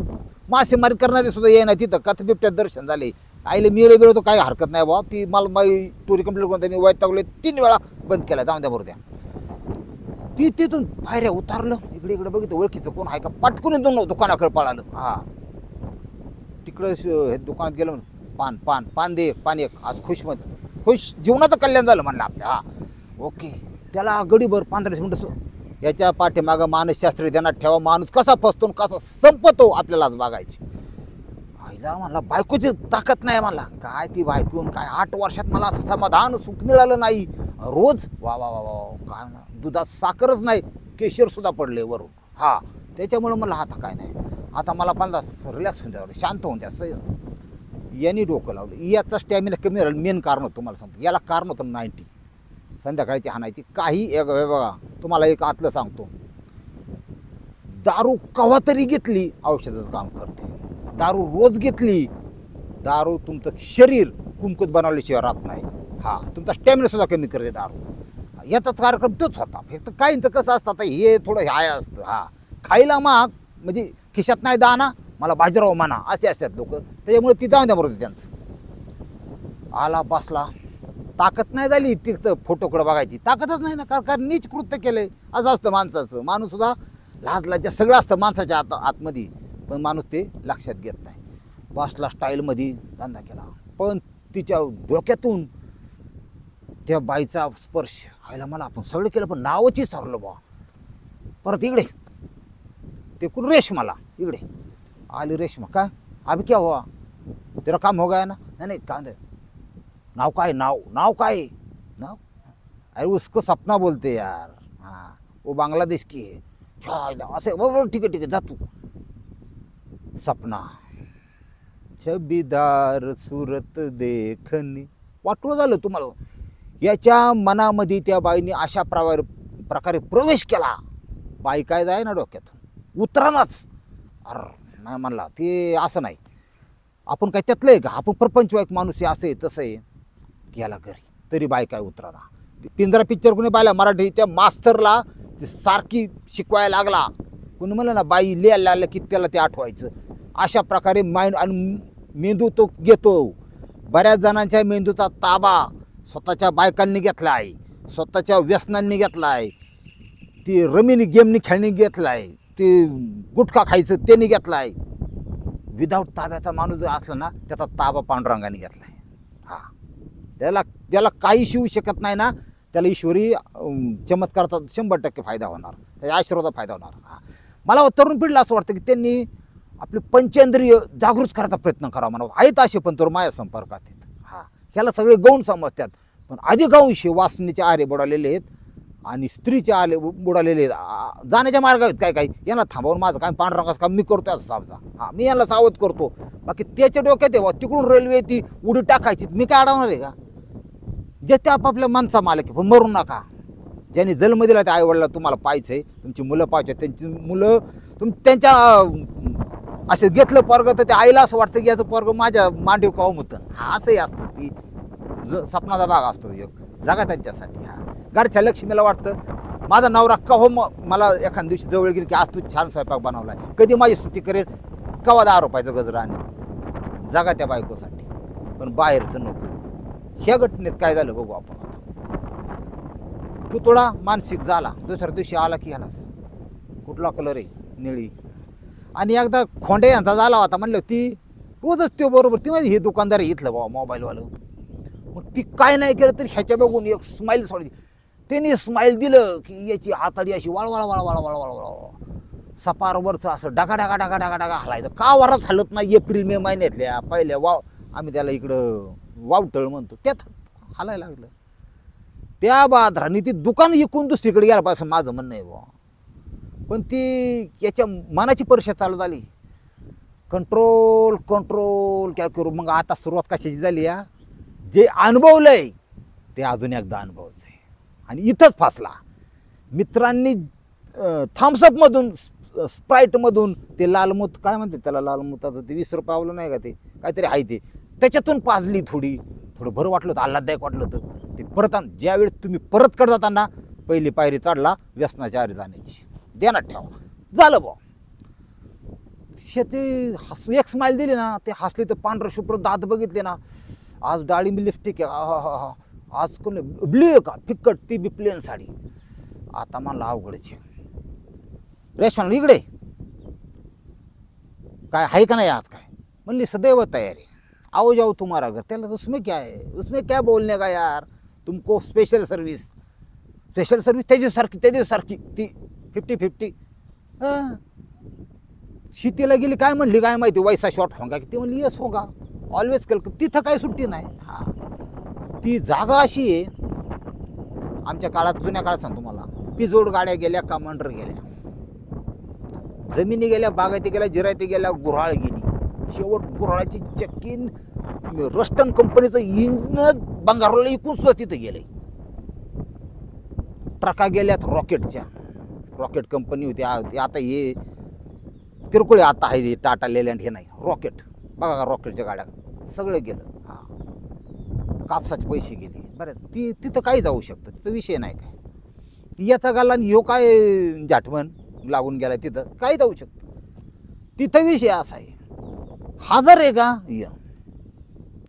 A: मासेमारी करणारे सुद्धा ये ना तिथं, का तर बिबट्यात दर्शन झाले. आईले मिळलं बिळं तर काही हरकत नाही बा. ती मला माझी स्टोरी कंप्लीट करून मी वैतागले 3 वेळा बंद केला, जाऊन द्या बरोबर द्या. ती तिथून पायऱ्या उतारलं, इकडे बघितलं ओळखीचं कोण आहे का, पटकून दुकानाकडे पळालं. हा तिकडं हे दुकानात गेलं, पान दे, पान एक. आज खुश जीवनाचं कल्याण झालं म्हणलं आपल्या. हा ओके. त्याला गडीभर 15 मिनिटं याच्या पाठीमागं मानसशास्त्र ध्यानात ठेवा. माणूस कसा फसतो कसा संपतो आपल्यालाच बघायची. आईला म्हणला बायकोची ताकद नाही मला, काय ती बायको काय 8 वर्षात मला समाधान सुख मिळालं नाही. रोज वा वा वा वा काय ना, दुधात साखरच नाही, केशर सुद्धा पडले वरून. हा त्याच्यामुळं मला आता काय नाही, आता मला 50 रिलॅक्स होऊन द्यावं, शांत होऊन द्या. यांनी डोकं लावलं. याचा स्टॅमिना कमी राहिलं. मेन कारण होतं तुम्हाला सांगतो, याला कारण होतं 90 संध्याकाळची हाणायची. काही एक बघा तुम्हाला एक आतलं सांगतो, दारू केव्हा तरी घेतली औषधाचं काम करते. दारू रोज घेतली, दारू तुमचं शरीर कुंकूत बनवल्याशिवाय राहत नाही. हा तुमचा स्टॅमिना सुद्धा कमी करते दारू. याचाच कार्यक्रम तोच होता. फक्त काहींचं कसं असतं, आता हे थोडं हाय असतं. हा खायला महाग म्हणजे खिशात नाही दाना, मला बाजीराव म्हणा असे असतात लोक. त्याच्यामुळे ती जाऊन द्या बरोबर. त्यांचं आला बसला, ताकद नाही झाली तिथं फोटोकडे बघायची, ताकदच नाही ना. कारण नीच कृत्य केलंय असं असतं माणसाचं. माणूस सुद्धा लाज सगळं असतं माणसाच्या आतमध्ये, पण माणूस ते लक्षात घेत नाही. बसला स्टाईलमध्ये धंदा केला, पण तिच्या डोक्यातून त्या बाईचा स्पर्श व्हायला मला. आपण सगळं केलं पण नावच विसरलो बा. परत इकडे ते कोण रेशमाला, इकडे आली रेशमा. काय अभी क्या हुआ, तेरा काम हो गया ना. नहीं काय नाव काय, नाव काय नाव. अरे उसको सपना बोलते यार. हाँ वो बांग्लादेश की है. असे बरोबर ठीक आहे जा तू. सपना छबीदार सूरत देखनी. वाटलं झालं तुम्हाला. याच्या मनामध्ये त्या बाईने अशा प्रकारे प्रवेश केला. बाई काय जाय ना डोक्यात उतरानाच. अर नाही म्हणला ते असं नाही, आपण काय त्यातलं आहे का, आपण प्रपंचवाईक माणूस आहे, असं आहे तसं आहे. गेला घरी तरी बाय काय उतराना. पिंजरा पिक्चर कोणी पाहिला मराठी, त्या मास्तरला ती सारखी शिकवायला लागला. कोणी म्हणलं ना बाई लिहायला लागलं की त्याला ते आठवायचं. अशा प्रकारे माइंड आणि मेंदू तो घेतो. बऱ्याच जणांच्या मेंदूचा ताबा स्वतःच्या बायकांनी घेतला आहे, स्वतःच्या व्यसनांनी घेतला आहे, ती रमीनी गेमनी खेळणी घेतला आहे, ते गुटखा खायचं त्यांनी घेतला आहे. विदाऊट ताब्याचा माणूस जर असला ना त्याचा ताबा पांडुरंगाने घेतला आहे. हां, त्याला काही शिवू शकत नाही ना, त्याला ईश्वरी चमत्काराचा 100% फायदा होणार, त्याच्या आशीर्वादाचा फायदा होणार. हां, मला तरुण पिढीला असं वाटतं की त्यांनी आपले पंचेंद्रिय जागृत करायचा प्रयत्न करावा. म्हणा आहेत असे पण तरुण माझ्या संपर्कात आहेत. हां, ह्याला सगळे गौण समजतात, पण अधिकांश वासनेचे आरे बुडालेले आहेत आणि स्त्रीचे आले बुडालेले आहेत. जाण्याच्या मार्ग आहेत काय काही. यांना थांबवून माझं काय पांढरंगाचं काम मी करतो असं समजा. हां, मी यांना सावध करतो. बाकी त्याच्या डोक्यात आहे तिकडून रेल्वे ती उडी टाकायची, मी काय अडवणार आहे का. जे ते आपापल्या माणसा मालक आहे, पण मरू नका. ज्यांनी जन्म दिला त्या आईवडिला तुम्हाला पाहायचं आहे, तुमची मुलं पाहायचे, त्यांची मुलं त्यांच्या असं घेतलं पोरग तर त्या आईला असं वाटतं की याचं पोरग माझ्या मांडीव कावं होतं. हा, असंही असतं, ती स्वप्नाचा भाग असतो एक जागा त्यांच्यासाठी. हा, घरच्या लक्ष्मीला वाटतं माझा नवरा कहो मला एखाद्या दिवशी जवळ गेली की आज तू छान स्वयंपाक बनवलाय, कधी माझी स्तुती करेल, कवा 10 रुपयाचं गजरा आणि जागा त्या बायकोसाठी. पण बाहेरचं नको. ह्या घटनेत काय झालं बघू आपण आता. तू थोडा मानसिक झाला, दुसऱ्या दिवशी आला की ह्यालाच कुठला कलर आहे, निळी. आणि एकदा खोंडे यांचा झाला होता, म्हणलं ती रोजच तो बरोबर, ती माझी हे दुकानदार इथलं बाबा मोबाईलवालं. मग ती काय नाही केलं तरी ह्याच्या बघून एक स्माईल सोडली. त्याने स्माईल दिलं की याची हाताडी अशी वळवळा वळवळा वळवळा वळवळा सपारवरचं असं डागा डागा डागा डागा डागा हलायचं. का वरात हलत नाही एप्रिल मे महिन्यातल्या पहिल्या आम्ही त्याला इकडं वावटळ म्हणतो, त्यात हालायला लागलं. त्या बादराने ती दुकान इकून दुसरीकडे गेला पाहिजे माझं म्हणणं आहे बुवा. पण ती याच्या मनाची परीक्षा चालू झाली. कंट्रोल कंट्रोल काय करू. मग आता सुरुवात कशाची झाली या, जे अनुभवलंय ते अजून एकदा अनुभवायचं आहे. आणि इथंच फासला. मित्रांनी थम्सअपमधून स्प्राईटमधून ते लालमूत काय म्हणते त्याला, लालमुताचं ते 20 रुपयावलं नाही का, ते काहीतरी आहे ते, त्याच्यातून पाजली थोडं बरं वाटलं होतं, आल्हाददायक वाटलं होतं ते. परत ज्यावेळेस तुम्ही परत करत जाताना पहिली पायरी चढला व्यसनाच्या आरी जाण्याची, ध्यानात ठेवा. झालं बा शेती एक स्माईल दिली ना, ते हसले तर पांढरं शुभ्र दात बघितले ना, आज डाळिंबी लिपस्टिक आहे, आज कोण ब्ल्यू आहे का फिक्कट, ती बी प्लेन साडी. आता मला अवघडची रेशमा इकडे काय आहे का नाही आज काय. म्हणली सदैव तयारी, आओ जाओ तुम्हारा घर. त्याला उसमें क्या है, उसमें क्या बोलने का यार, तुमको स्पेशल सर्विस त्याच्यासारखी ती 50-50. शेतीला गेली काय म्हणली काय माहिती, वैसा शॉट होगा की, ती म्हणली येस होगा ऑलवेज वेलकम. तिथं काय सुट्टी नाही. हा, ती जागा अशी आहे. आमच्या काळात, जुन्या काळात सांगतो तुम्हाला, पिजोड गाड्या गेल्या, कमांडर गेल्या, जमिनी गेल्या, बागायती गेल्या, जिरायती गेल्या, गुऱ्हाळ गेली. शेवट गुऱ्हाळाची चक्कीन रस्टन कंपनीचं इंजिन बंगारला इकून सुद्धा तिथं गेलंय. ट्रका गेल्यात रॉकेटच्या, रॉकेट कंपनी होती. आता हे किरकोळ आता आहे, हे टाटा लेलँड हे नाही, रॉकेट बघा का, रॉकेटच्या गाड्या सगळं गेलं. हां, कापसाचे पैसे गेले. बरं, तिथं काही जाऊ शकतं, तिथं विषय नाही काय. याचा गाला ह्यो काय जाठवण लागून गेला, तिथं काही जाऊ शकतं. तिथं विषय असा आहे, हजार आहे का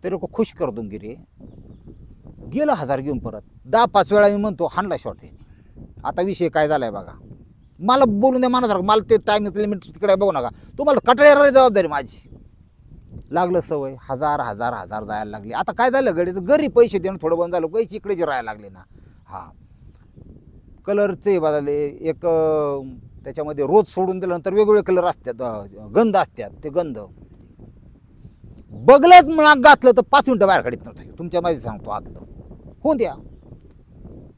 A: ते लोक खुश कर दूंगी रे. गेलं 1000 घेऊन परत 10-5 वेळा मी म्हणतो हाणला शॉट. आता विषय काय झालाय बघा. मला बोलून द्या मानासारखं, मला ते टाइम लिमिट तिकडे बघू नका. तुम्हाला कटळ्याला जबाबदारी माझी. लागलं सवय, हजार जायला लागली. आता काय झालं गडीचं, घरी पैसे देणं थोडं बंद झालं, पैसे इकडे जे राहायला लागले ना. हां, कलरचे बदलले. एक त्याच्यामध्ये रोज सोडून दिल्यानंतर वेगवेगळे कलर असतात, गंध असतात. ते गंध बगलत नाक घातलं तर 5 मिनिटं बाहेर काढत नव्हतं. तुमच्या माहिती सांगतो आतलं होऊन द्या.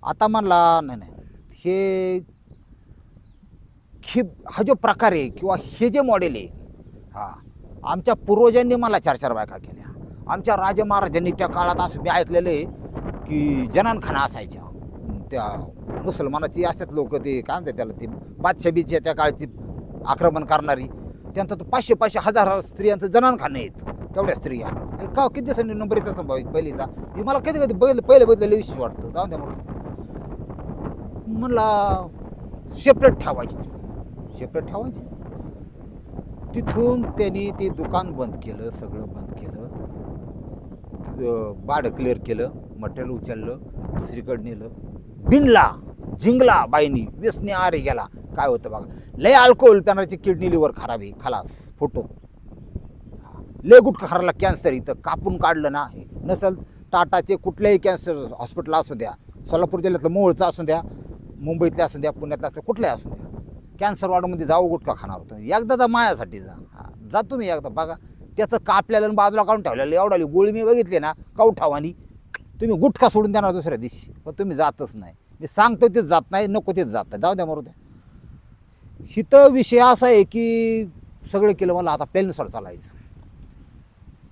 A: आता म्हणला नाही हा जो प्रकार आहे किंवा हे जे मॉडेल आहे, हां, आमच्या पूर्वजांनी मला 4-4 बायका केल्या. आमच्या राजा महाराजांनी त्या काळात असं मी ऐकलेलं आहे की जनानखाना असायच्या. त्या मुसलमानाची असतात लोक, ते काय म्हणतात त्याला, ते बादशाबीच्या त्या काळची आक्रमण करणारी, त्यांचं तर 500 हजार स्त्रियांचं जनानखाने आहेत तेवढ्या स्त्रिया. का किती दिवसांनी नंबर येत असं पहिलीचा हे मला कधी कधी पहिले बदलले विषय वाटतं. जाऊन द्या म्हणला सेपरेट ठेवायची. तिथून त्यांनी ते दुकान बंद केलं, सगळं बंद केलं, भाडं क्लिअर केलं, मटेरियल उचललं, दुसरीकडे नेलं, बिनला झिंगला बाईनी, व्यसनी आरे गेला. काय होतं बघा, लय अल्कोहोल पिणाऱ्याची किडनी लिव्हर खराब आहे, खलास फोटो. लय गुटखा खराला कॅन्सर, इथं कापून काढलं ना नसल. टाटाचे कुठल्याही कॅन्सर हॉस्पिटल असू द्या, सोलापूर जिल्ह्यातलं मोहोळचं असू द्या, मुंबईतले असू द्या, पुण्यातलं असू द्या, कुठल्याही असू द्या, कॅन्सर वॉर्डमध्ये जाऊ गुटखा खाणार होतं. एकदा तर मायासाठी जा तुम्ही एकदा बघा. त्याचं कापल्याला बाजूला काढून ठेवलेलं एवढाली गोळी मी बघितली ना कवठावानी. तुम्ही गुटखा सोडून देणार दुसऱ्या दिवशी, पण तुम्ही जातच नाही. मी सांगतो तेच जात नाही, नको तेच जात नाही, जाऊ द्या मरू द्या. हिथं विषय असा आहे की सगळं केलं मला आता प्लॅननुसार चालायचं.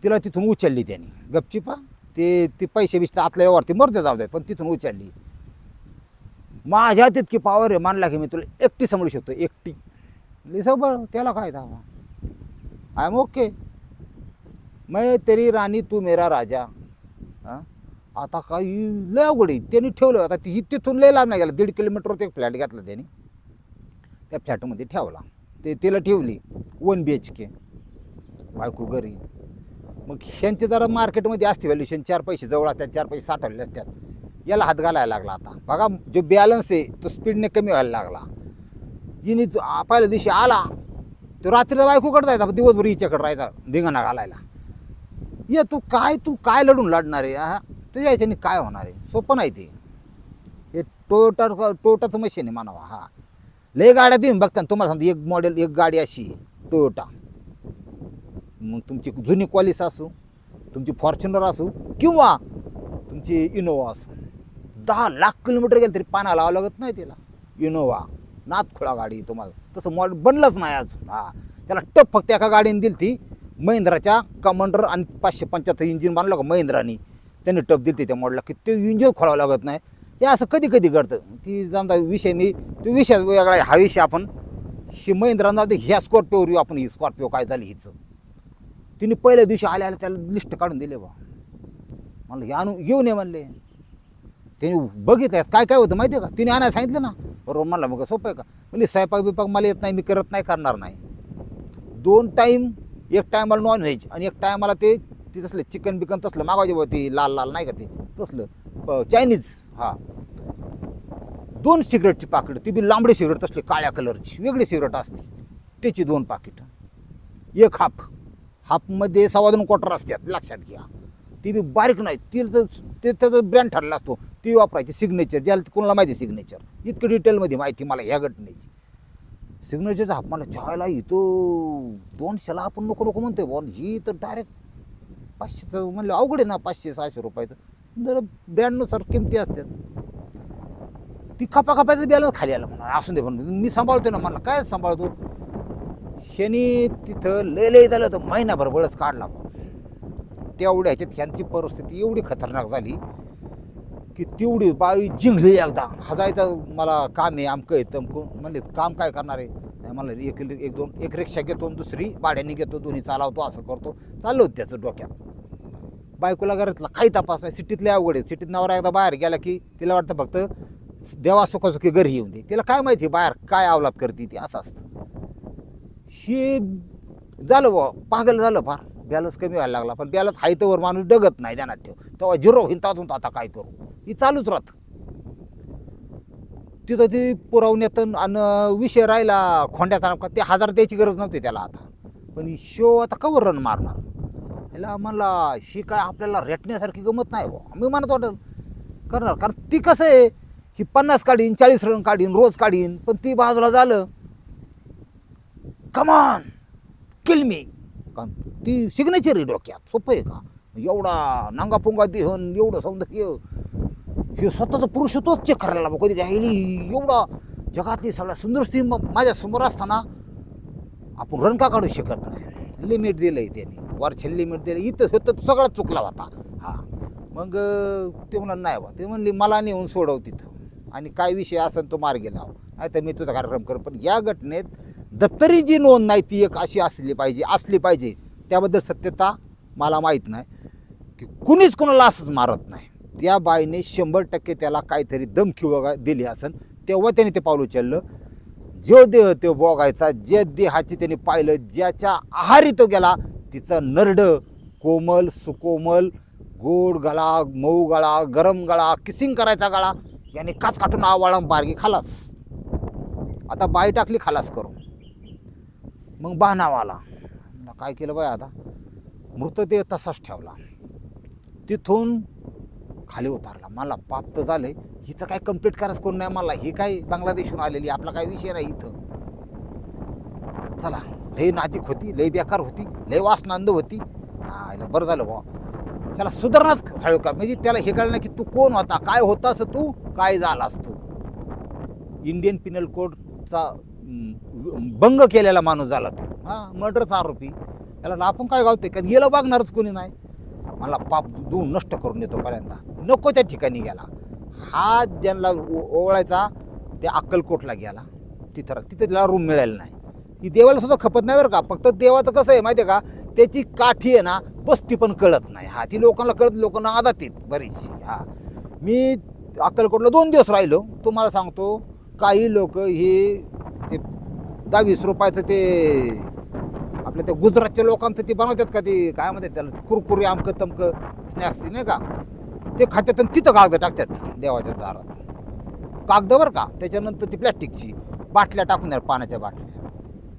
A: तिला तिथून उचलली त्यांनी गपचिपा. ते पैसे बिस्ते आतल्या व्यवहार मरते जाऊ द्या, पण तिथून उचलली. माझ्या तितकी पावर आहे, मानला की मी तुला एकटी सांभाळू शकतो, एकटी. लिसबळ त्याला काय दावा, आय एम ओके, मैं तेरी राणी तू मेरा राजा. आता काही लय अवघड आहे. त्यांनी ठेवलं. आता ती तिथून लय लांब नाही गेला, 1.5 किलोमीटरवर एक फ्लॅट घेतला त्यांनी, त्या फ्लॅटमध्ये ठेवला. तिला ठेवली 1 BHK, बायको घरी. मग ह्यांचे जरा मार्केटमध्ये असते व्हॅल्युएशन, 4 पैसे जवळ असतात, 4 पैसे साठवले असतात. याला हात घालायला लागला. आता बघा जो बॅलन्स आहे तो स्पीडने कमी व्हायला लागला. हिने पहिल्या दिवशी आला तो रात्रीला बायकोकडे जायचा, दिवसभर हिच्याकडे राहायचा धिंगाणा घालायला. ये तू काय लढून लढणार आहे, हा तुझ्या ह्याच्याने काय होणार आहे, सोपं नाही ते. हे टोयोटाचं मशीन आहे म्हणावा. हा लय गाड्या तुम्ही बघता, तुम्हाला सांगतो एक मॉडेल, एक गाडी अशी टोयोटा. मग तुमची जुनी क्वालिस असो, तुमची फॉर्च्युनर असो, किंवा तुमची इनोवा असो, 10 लाख किलोमीटर गेलं तरी पाना लावावं लागत नाही तिला. इनोवा नाथखोळा गाडी तुम्हाला, तसं मॉडेल बनलंच नाही अजून. हा त्याला टप फक्त एका गाडीने दिली ती महिंद्राच्या कमांडर, आणि 575 इंजिन बांधलं का महिंद्रानी, त्यांनी टप दिली त्या मॉडेलला की ते इंजिन खोलावं लागत नाही. हे असं कधी कधी घडतं. ती जाणता विषय मी तो विषय वेगळा, हा विषय आपण महिंद्रानं जाऊ दे. ह्या स्कॉर्पिओवर येऊ आपण. ही स्कॉर्पिओ काय झाली हिचं, तिने पहिल्या दिवशी आल्या त्याला लिस्ट काढून दिले बा. म्हणलं हे आणून घेऊन ये म्हणले. त्याने बघितलं काय काय होतं माहिती आहे का, तिने आणायला सांगितलं ना, बरोबर. म्हणलं मग सोपं आहे का, म्हणजे स्वयंपाक बिपाक मला येत नाही, मी करत नाही, करणार नाही. 2 टाईम, एक टायमाला नॉनव्हेज आणि एक टायमाला ते तसलं चिकन बिकन तसलं मागायचे बघ, ते लाल लाल नाही का ते तसलं चायनीज. हा 2 सिगरेटची पाकिट, ती बी लांबडी सिगरेट तसली काळ्या कलरची वेगळी सिगरेट असते, त्याची 2 पाकिट. एक हाफमध्ये 2.25 क्वार्टर असतात, लक्षात घ्या. ती बी बारीक नाही, त्याचा ब्रँड ठरला असतो, ती वापरायची सिग्नेचर. ज्याला कोणाला माहिती सिग्नेचर, इतकं डिटेलमध्ये माहिती मला ह्या घटनेची. सिग्नेचरचा हाफ मला चहायला तो 200ला आपण नको म्हणतोय बॉल, ही तर डायरेक्ट 500चं म्हणलं अवघड आहे ना. 500-600 रुपयाचं जर ब्रँडनुसार किमती असतात. ती खपाखपायचं बॅलन्स खाली आलं म्हणा, असून दे म्हणून मी सांभाळतो ना. मला काय सांभाळतो. ह्यानी तिथं लय झालं तर महिनाभर बळच काढला. तेवढ्या ह्याच्यात ह्यांची परिस्थिती एवढी खतरनाक झाली की तेवढी बाई जिंकली एकदा. हजायचं मला काम आहे, आमकं आहे तमकं. म्हणले काम काय करणार आहे, मला एक रिक्षा घेतो, दुसरी भाड्याने घेतो, दोन्ही चालवतो, असं करतो. चाललो होतं त्याचं डोक्यात. बायकोला घरातला काही तपास नाही. सिटीतले अवघड आहे. सिटीत नवरा एकदा बाहेर गेला की तिला वाटतं फक्त देवा सुखासुखी घरी येऊन दे. तिला काय माहिती बाहेर काय अवलाद करते ती, असं असतं. हे झालं बा, पागल झालं फार. बॅलन्स कमी व्हायला लागला, पण बॅलन्स हायतवर माणूस डगत नाही, ध्यानात ठेव. तेव्हा 0 होईल, तातून आता काय करू, ही चालूच राहत. तिथं ती पुरवण्यात आणि विषय राहिला खोंड्याचा. ते 1000 द्यायची गरज नव्हती त्याला आता, पण शो आता कवर रन मारणार. याला म्हणला ही काय आपल्याला रेटण्यासारखी गमत नाही बा. मी म्हणत वाटलं करणार, कारण ती कसं आहे की 50 काढीन, 40 रन काढीन, रोज काढीन, पण ती बाजूला झालं कमान किल मी. कारण ती सिग्नेचर आहे डोक्यात. सोपं आहे का एवढा नांगापुंगा देहन, एवढं सौंदर्य, हे स्वतःचं पुरुषत्वच चेक करायला बघ. कधी राहिली एवढा जगातली सगळ्या सुंदर स्त्री माझ्या समोर असताना आपण रन का काढू शकत नाही. लिमिट दिलं आहे त्यांनी, वरचे लिमिट दिलं. इथं होतं सगळा चुकला होता. हा मग ते म्हणा नाही बा, ते म्हणली मला नेऊन सोडव तिथं, आणि काय विषय असेल तो मार्गी लाव, नाही तर मी तुझा कार्यक्रम कर. पण या घटनेत दप्तरी जी नोंद नाही ती एक अशी असली पाहिजे. त्याबद्दल सत्यता मला माहीत नाही की कुणीच कोणाला असंच मारत नाही. त्या बाईने 100% त्याला काहीतरी धमकी वगैरे दिली असेल, तेव्हा त्याने ते पाऊल उचललं. जो देह तो बघायचा, जे देहाची त्याने पाहिलं, ज्याच्या आहारी तो गेला, तिचं नरड कोमल सुकोमल, गोड गळा, मऊ गळा, गरम गळा, किसिंग करायचा गळा, याने काच काटून आवाळा बारगी खालास. आता बाई टाकली खालास करून. मग बाणावाला काय केलं बाय, आता मृतदेह तसाच ठेवला. तिथून खाली उतारला. मला पाप तर झालंय, हिचं काय कंप्लीट करायचं कोण नाही मला, ही काय बांगलादेशहून आलेली, आपला काय विषय नाही इथं. चला, लय नाजूक होती, लय बेकार होती, लय वासनांद होती. हा बरं झालं बा, त्याला सुधारणाच हळू का, म्हणजे त्याला हे कळलं की तू कोण होता, काय होतास तू, काय झालास तू. इंडियन पिनल कोडचा भंग केलेला माणूस झाला तू. हां, मर्डरचा आरोपी. त्याला आपण काय गावते का, गेलं बघणारच कोणी नाही. मला पाप दूर नष्ट करून देतो पहिल्यांदा. नको त्या ठिकाणी गेला. हा ज्यांना ओवळायचा ते अक्कलकोटला गेला. तिथं त्याला रूम मिळायला नाही. ती देवाला सुद्धा खपत नाही बरं का. फक्त देवाचं कसं आहे माहिती आहे का, त्याची काठी आहे ना बसती पण कळत नाही. हा, ती लोकांना कळत, लोकांना आदात येत बरीचशी. हा, मी अक्कलकोटला 2 दिवस राहिलो. तुम्हाला सांगतो, काही लोक हे ते 10-20 रुपयाचं ते आपल्या त्या गुजरातच्या लोकांचं ते बनवतात का, ते काय म्हणतात त्याला, कुरकुरी आमकं तमकं स्नॅक्स नाही का, ते खात्यात आणि तिथं कागद टाकतात देवाच्या दारात. कागद बरं का. त्याच्यानंतर ती प्लॅस्टिकची बाटल्या टाकून द्या, पाण्याच्या बाटल्या.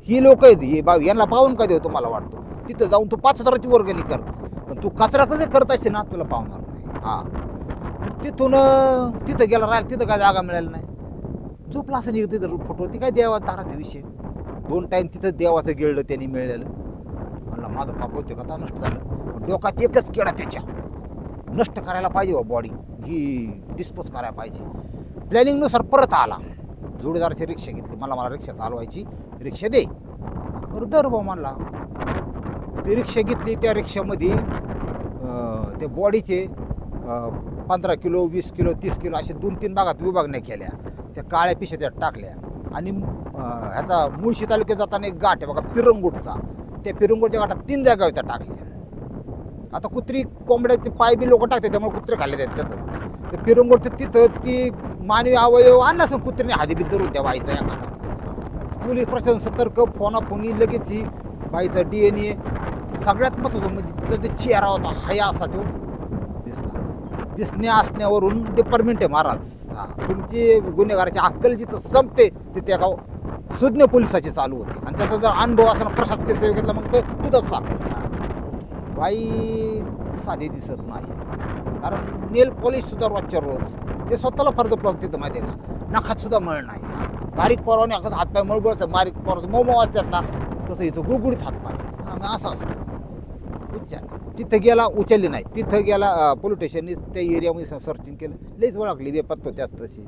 A: ही लोक आहेत, ही यांना पाहून का देऊ तुम्हाला वाटतो. तिथं जाऊन तू 5,000ची वर्गणी कर, पण तू कचरा कधी करत असते ना, तुला पावणार नाही. हां, तिथं गेला राहिला, तिथं काय जागा मिळाली नाही. झोपला असं निघत तिथं फोटो, ती काय देवा दाराचा विषय. 2 टाईम तिथं देवाचं गिळलं त्यांनी मिळालं. म्हणलं माझं पाप होते का, नष्ट झालं. डोक्यात एकच किडा त्याच्या, नष्ट करायला पाहिजे बॉडी ही, डिस्पोज करायला पाहिजे. प्लॅनिंगनुसार परत आला. जोडीदाराची रिक्षा घेतली. मला रिक्षा चालवायची, रिक्षा दे. बरं दर भाऊ म्हणला. ती रिक्षा घेतली. त्या रिक्षामध्ये ते बॉडीचे 15 किलो, 20 किलो, 30 किलो असे 2-3 भागात विभागण्या केल्या. त्या काळ्या पिशव्या त्यात टाकल्या. आणि ह्याचा मुळशी तालुक्यात जाताना एक घाट आहे बघा, पिरंगुटचा. त्या पिरंगुटच्या घाटात 3 जागा होत्या टाकल्या. आता कुत्री कोंबड्याचे पाय बी लोक टाकतात, त्यामुळे कुत्रे खाल्ले आहेत त्याचं. तर पिरंगुटचं तिथं ती मानवी अवयव आणला असं कुत्रीने हादीबीत धरून त्या बाईचा एखादा. पोलीस प्रशासन सतर्क, फोनाफोनी लगेच ही बाईचा DNA. सगळ्यात महत्त्वाचं म्हणजे तिथं ते चेहरा होता, हया असा तो दिसला. दिसण्या असण्यावरून डिपार्टमेंट आहे महाराज. हां, तुमची गुन्हेगाराची अक्कल जिथं संपते तिथे गाव सुज्ञ पोलिसाची चालू होते. आणि त्याचा जर अनुभव असताना प्रशासकीय सेवेतला मग तो दुधाच साखर. बाई साधी दिसत नाही, कारण नेल पॉलिश सुद्धा रोजच्या रोज. ते स्वतःला फर्ज पडत तिथं माहिती आहे का. नखात सुद्धा मळ नाही. बारीक पोराने कसं हातपाय मळबळचं, बारीक पोराचं मऊ असतात ना, तसं इथं गुळगुळीत हातपाय. हां, असं असतं. तिथं गेला, उचलली नाही. तिथं गेला, पोलीस स्टेशनने त्या एरियामध्ये सर्चिंग केलं, लईच ओळखली बेपत्तो त्यात तशी.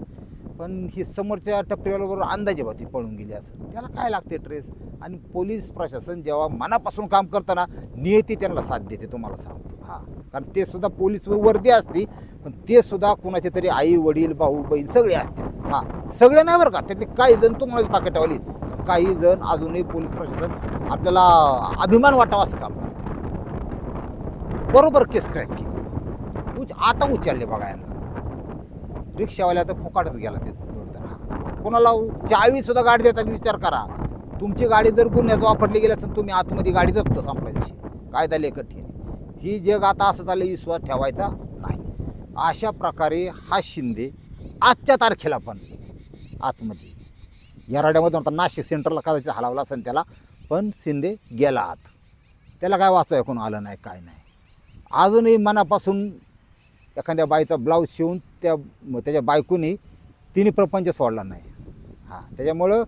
A: पण ही समोरच्या टपरीवाल्याबरोबर अंदाजे होती पळून गेली असं. त्याला काय लागते ट्रेस. आणि पोलीस प्रशासन जेव्हा मनापासून काम करताना नियती त्यांना साथ देते, तुम्हाला सांगतो. हां, कारण ते सुद्धा पोलीस वर्दी असते, पण ते सुद्धा कुणाचे तरी आई वडील भाऊ बहीण सगळे असतात. हां, सगळे नाही बरं का. त्यातले काही जण तुम्हाला पाकिटावाली, काही जण अजूनही पोलीस प्रशासन आपल्याला अभिमान वाटावा असं काम करतात. बरोबर केस क्रॅक केली. आता उचलले बघा यांना. रिक्षावाल्या तर फुकाटच गेला ते जोडीदार. कोणाला चावी सुद्धा गाडी देताना विचार करा. तुमची गाडी जर गुन्ह्याचं वापरली गेली असेल, तुम्ही आतमध्ये गाडी जप्त, संपला विषय. कायदा लय कठीण. ही जग आता असं चाललं, विश्वास ठेवायचा नाही. अशा प्रकारे हा शिंदे आजच्या तारखेला पण आतमध्ये येराड्यामध्ये होता. नाशिक सेंटरला कदाचित हलवला असेल त्याला, पण शिंदे गेला आत. त्याला काय वाचता ऐकून आलं नाही, काय नाही. अजूनही मनापासून एखाद्या बाईचा ब्लाऊज शिवून त्याच्या बायकोनी तिने प्रपंच सोडला नाही. हां, त्याच्यामुळं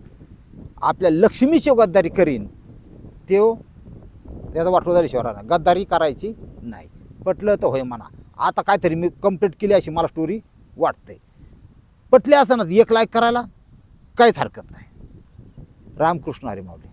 A: आपल्या लक्ष्मीची गद्दारी करीन तो त्याचा वाटलं झाल्याशिवाय राहणार. गद्दारी करायची नाही. पटलं तर होय म्हणा. आता काहीतरी मी कंप्लीट केली अशी मला स्टोरी वाटते. पटले असं ना 1 लाईक करायला काहीच हरकत नाही. रामकृष्ण हरी माऊली.